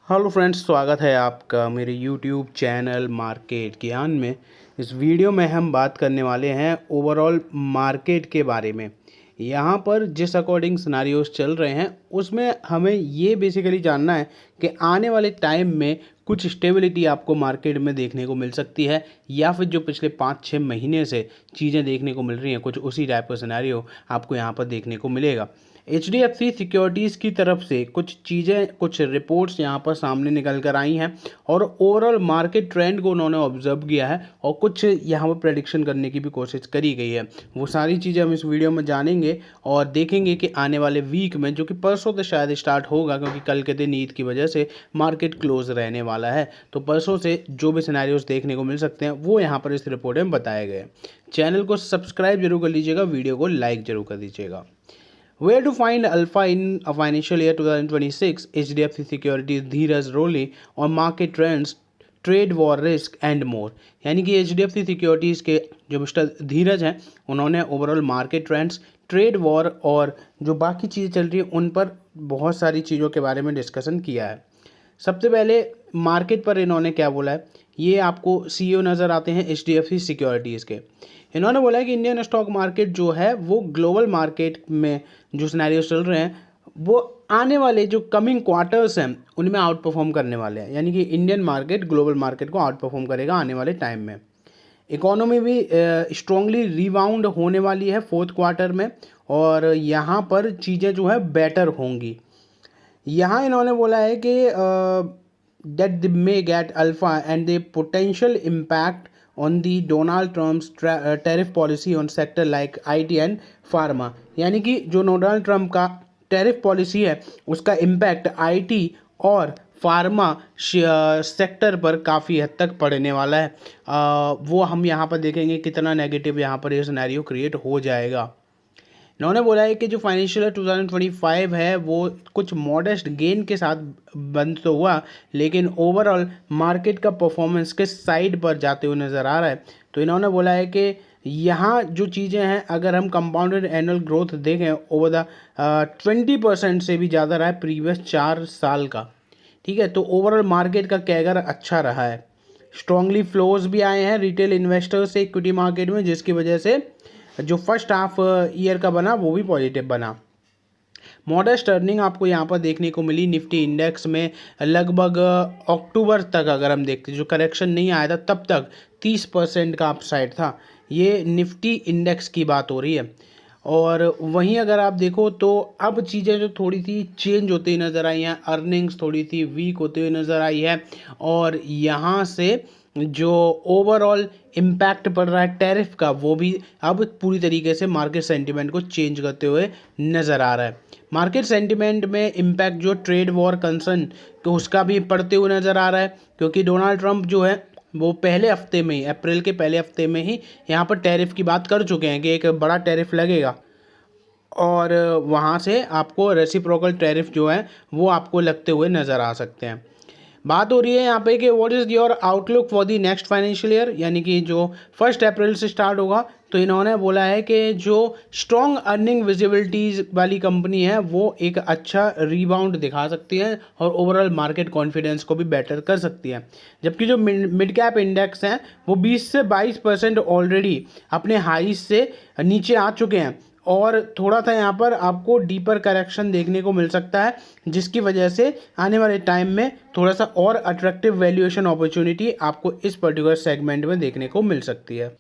Hello friends, स्वागत है आपका मेरे यूट्यूब चैनल मार्केट ज्ञान में। इस वीडियो में हम बात करने वाले हैं ओवरऑल मार्केट के बारे में। यहाँ पर जिस अकॉर्डिंग सिनारियोस चल रहे हैं उसमें हमें ये बेसिकली जानना है कि आने वाले टाइम में कुछ स्टेबिलिटी आपको मार्केट में देखने को मिल सकती है या फिर जो पिछले 5-6 महीने से चीज़ें देखने को मिल रही हैं कुछ उसी टाइप का सिनारियो आपको यहाँ पर देखने को मिलेगा। HDFC सिक्योरिटीज़ की तरफ से कुछ चीज़ें कुछ रिपोर्ट्स यहाँ पर सामने निकल कर आई हैं और ओवरऑल मार्केट ट्रेंड को उन्होंने ऑब्जर्व किया है और कुछ यहाँ पर प्रेडिक्शन करने की भी कोशिश करी गई है। वो सारी चीज़ें हम इस वीडियो में जानेंगे और देखेंगे कि आने वाले वीक में, जो कि परसों से शायद स्टार्ट होगा क्योंकि कल के दिन ईद की वजह से मार्केट क्लोज रहने वाला है, तो परसों से जो भी सिनेरियोस देखने को मिल सकते हैं वो यहाँ पर इस रिपोर्ट में बताए गए। चैनल को सब्सक्राइब जरूर कर लीजिएगा, वीडियो को लाइक जरूर कर दीजिएगा। Where to find alpha in a financial year 2026? HDFC Securities धीरज रोले और market trends, trade war risk and more. यानी कि HDFC सिक्योरिटीज़ के जो मिस्टर धीरज हैं उन्होंने overall market trends, trade war और जो बाकी चीज़ें चल रही हैं उन पर बहुत सारी चीज़ों के बारे में डिस्कशन किया है। सबसे पहले मार्केट पर इन्होंने क्या बोला है, ये आपको CEO नज़र आते हैं HDFC सिक्योरिटीज़ के। इन्होंने बोला है कि इंडियन स्टॉक मार्केट जो है वो ग्लोबल मार्केट में जो सिनेरियो चल रहे हैं वो आने वाले जो कमिंग क्वार्टर्स हैं उनमें आउट परफॉर्म करने वाले हैं। यानी कि इंडियन मार्केट ग्लोबल मार्केट को आउट परफॉर्म करेगा आने वाले टाइम में। इकोनॉमी भी स्ट्रांगली रिबाउंड होने वाली है फोर्थ क्वार्टर में और यहाँ पर चीज़ें जो है बेटर होंगी। यहाँ इन्होंने बोला है कि that they may get alpha and the potential impact on the Donald Trump's tariff policy on sector like IT and pharma। यानी कि जो डोनाल्ड ट्रंप का टैरिफ पॉलिसी है उसका इम्पैक्ट IT और फार्मा सेक्टर पर काफ़ी हद तक पड़ने वाला है। वो हम यहाँ पर देखेंगे कितना नेगेटिव यहाँ पर ये सिनेरियो क्रिएट हो जाएगा। इन्होंने बोला है कि जो फाइनेंशियल ईयर 2025 है वो कुछ मॉडेस्ट गेन के साथ बंद तो हुआ लेकिन ओवरऑल मार्केट का परफॉर्मेंस के साइड पर जाते हुए नज़र आ रहा है। तो इन्होंने बोला है कि यहाँ जो चीज़ें हैं अगर हम कंपाउंडेड एनुअल ग्रोथ देखें ओवर द 20% से भी ज़्यादा रहा है प्रीवियस 4 साल का। ठीक है, तो ओवरऑल मार्केट का कैगर अच्छा रहा है। स्ट्रांगली फ्लोज भी आए हैं रिटेल इन्वेस्टर्स से इक्विटी मार्केट में, जिसकी वजह से जो फर्स्ट हाफ ईयर का बना वो भी पॉजिटिव बना। मॉडेस्ट अर्निंग आपको यहाँ पर देखने को मिली निफ्टी इंडेक्स में। लगभग अक्टूबर तक अगर हम देखते जो करेक्शन नहीं आया था तब तक 30% का अपसाइड था। ये निफ्टी इंडेक्स की बात हो रही है। और वहीं अगर आप देखो तो अब चीज़ें जो थोड़ी सी चेंज होती हुई नज़र आई हैं, अर्निंग्स थोड़ी सी वीक होते हुए नज़र आई है और यहाँ से जो ओवरऑल इम्पैक्ट पड़ रहा है टैरिफ का वो भी अब पूरी तरीके से मार्केट सेंटिमेंट को चेंज करते हुए नज़र आ रहा है। मार्केट सेंटिमेंट में इम्पैक्ट जो ट्रेड वॉर कंसर्न तो उसका भी पड़ते हुए नज़र आ रहा है क्योंकि डोनाल्ड ट्रंप जो है वो पहले हफ्ते में ही, अप्रैल के पहले हफ्ते में ही यहाँ पर टैरिफ की बात कर चुके हैं कि एक बड़ा टैरिफ लगेगा और वहाँ से आपको रेसिप्रोकल टैरिफ जो है वो आपको लगते हुए नज़र आ सकते हैं। बात हो रही है यहाँ पे कि what is your outlook for the next financial year, यानी कि जो 1 अप्रैल से स्टार्ट होगा। तो इन्होंने बोला है कि जो स्ट्रॉन्ग अर्निंग विजिबिलिटीज़ वाली कंपनी है वो एक अच्छा रीबाउंड दिखा सकती है और ओवरऑल मार्केट कॉन्फिडेंस को भी बेटर कर सकती है। जबकि जो मिड कैप इंडेक्स हैं वो 20 से 22% ऑलरेडी अपने हाईज से नीचे आ चुके हैं और थोड़ा सा यहाँ पर आपको डीपर करेक्शन देखने को मिल सकता है, जिसकी वजह से आने वाले टाइम में थोड़ा सा और अट्रैक्टिव वैल्यूएशन अपॉर्चुनिटी आपको इस पर्टिकुलर सेगमेंट में देखने को मिल सकती है।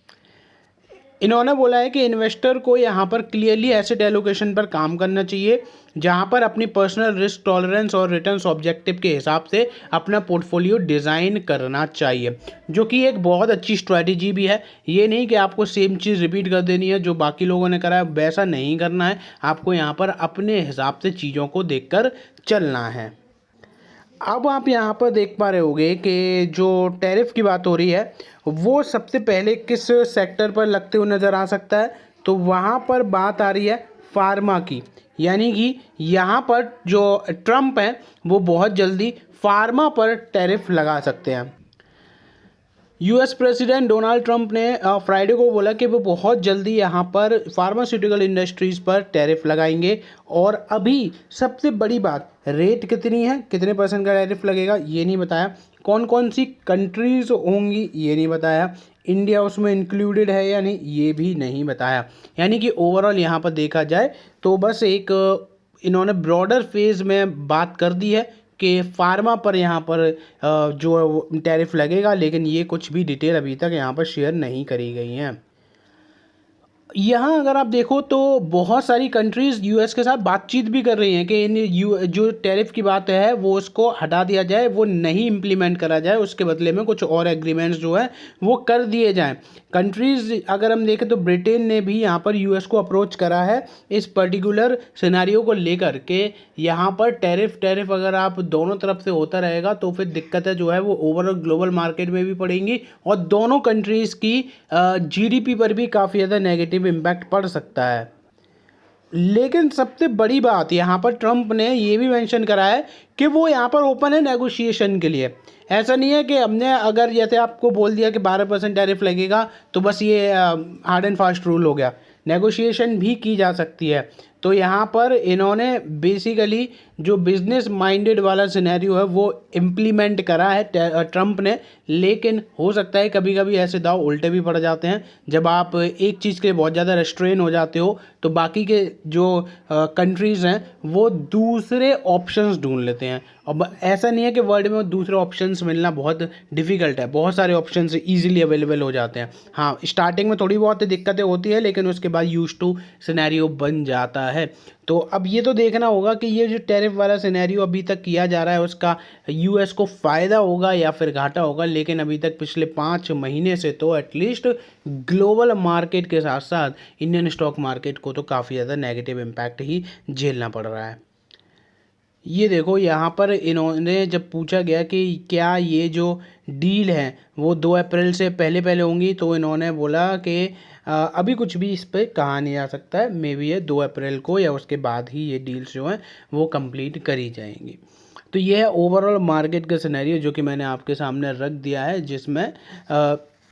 इन्होंने बोला है कि इन्वेस्टर को यहाँ पर क्लियरली एसेट एलोकेशन पर काम करना चाहिए जहाँ पर अपनी पर्सनल रिस्क टॉलरेंस और रिटर्न्स ऑब्जेक्टिव के हिसाब से अपना पोर्टफोलियो डिज़ाइन करना चाहिए, जो कि एक बहुत अच्छी स्ट्रैटेजी भी है। ये नहीं कि आपको सेम चीज़ रिपीट कर देनी है जो बाकी लोगों ने करा है, वैसा नहीं करना है। आपको यहाँ पर अपने हिसाब से चीज़ों को देखकर चलना है। अब आप यहाँ पर देख पा रहे होंगे कि जो टैरिफ की बात हो रही है वो सबसे पहले किस सेक्टर पर लगते हुए नज़र आ सकता है, तो वहाँ पर बात आ रही है फार्मा की। यानी कि यहाँ पर जो ट्रंप हैं वो बहुत जल्दी फार्मा पर टैरिफ लगा सकते हैं। यूएस प्रेसिडेंट डोनाल्ड ट्रंप ने फ्राइडे को बोला कि वो बहुत जल्दी यहाँ पर फार्मास्यूटिकल इंडस्ट्रीज़ पर टैरिफ लगाएंगे। और अभी सबसे बड़ी बात, रेट कितनी है, कितने परसेंट का टैरिफ लगेगा ये नहीं बताया, कौन कौन सी कंट्रीज़ होंगी ये नहीं बताया, इंडिया उसमें इंक्लूडेड है या नहीं ये भी नहीं बताया। यानी कि ओवरऑल यहाँ पर देखा जाए तो बस एक इन्होंने ब्रॉडर फेज में बात कर दी है कि फार्मा पर यहाँ पर जो टैरिफ लगेगा, लेकिन ये कुछ भी डिटेल अभी तक यहाँ पर शेयर नहीं करी गई हैं। यहाँ अगर आप देखो तो बहुत सारी कंट्रीज़ यूएस के साथ बातचीत भी कर रही हैं कि जो टैरिफ की बात है वो उसको हटा दिया जाए, वो नहीं इम्प्लीमेंट करा जाए, उसके बदले में कुछ और एग्रीमेंट्स जो है वो कर दिए जाएं। कंट्रीज़ अगर हम देखें तो ब्रिटेन ने भी यहाँ पर यूएस को अप्रोच करा है इस पर्टिकुलर सिनेरियो को लेकर के यहाँ पर टैरिफ अगर आप दोनों तरफ से होता रहेगा तो फिर दिक्कतें जो है वो ओवरऑल ग्लोबल मार्केट में भी पड़ेंगी और दोनों कंट्रीज़ की जीडीपी पर भी काफ़ी ज़्यादा नेगेटिव इम्पैक्ट पड़ सकता है। लेकिन सबसे बड़ी बात यहाँ पर ट्रंप ने ये भी मेंशन करा है कि वो यहाँ पर ओपन है नेगोशिएशन के लिए। ऐसा नहीं है कि हमने अगर जैसे आपको बोल दिया कि 12% टैरिफ लगेगा तो बस ये हार्ड एंड फास्ट रूल हो गया, नेगोशिएशन भी की जा सकती है। तो यहाँ पर इन्होंने बेसिकली जो बिजनेस माइंडेड वाला सिनेरियो है वो इम्प्लीमेंट करा है ट्रंप ने। लेकिन हो सकता है कभी कभी ऐसे दाव उल्टे भी पड़ जाते हैं, जब आप एक चीज़ के लिए बहुत ज़्यादा रेस्ट्रेन हो जाते हो तो बाकी के जो कंट्रीज़ हैं वो दूसरे ऑप्शंस ढूंढ लेते हैं। अब ऐसा नहीं है कि वर्ल्ड में दूसरे ऑप्शंस मिलना बहुत डिफ़िकल्ट है, बहुत सारे ऑप्शंस ईजिली अवेलेबल हो जाते हैं। हाँ, स्टार्टिंग में थोड़ी बहुत दिक्कतें होती है लेकिन उसके बाद यूज टू सिनेरियो बन जाता है। तो अब ये तो देखना होगा कि ये जो टैरिफ वाला सिनेरियो अभी तक किया जा रहा है उसका यूएस को फ़ायदा होगा या फिर घाटा होगा। लेकिन अभी तक पिछले 5 महीने से तो एटलीस्ट ग्लोबल मार्केट के साथ साथ इंडियन स्टॉक मार्केट को तो काफ़ी ज़्यादा नेगेटिव इम्पैक्ट ही झेलना पड़ रहा है। ये देखो यहाँ पर इन्होंने जब पूछा गया कि क्या ये जो डील है वो 2 अप्रैल से पहले पहले होंगी तो इन्होंने बोला कि अभी कुछ भी इस पर कहा नहीं जा सकता है, मे बी ये 2 अप्रैल को या उसके बाद ही ये डील्स जो हैं वो कंप्लीट करी जाएंगी। तो ये है ओवरऑल मार्केट का सिनेरियो जो कि मैंने आपके सामने रख दिया है, जिसमें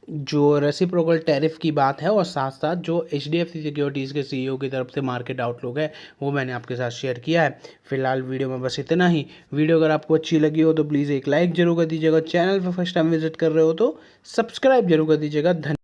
जो रेसिप्रोकल टैरिफ की बात है और साथ साथ जो एचडीएफसी सिक्योरिटीज़ के सीईओ की तरफ से मार्केट आउटलुक है वो मैंने आपके साथ शेयर किया है। फिलहाल वीडियो में बस इतना ही। वीडियो अगर आपको अच्छी लगी हो तो प्लीज़ एक लाइक जरूर कर दीजिएगा, चैनल पर फर्स्ट टाइम विजिट कर रहे हो तो सब्सक्राइब जरूर कर दीजिएगा। धन्यवाद।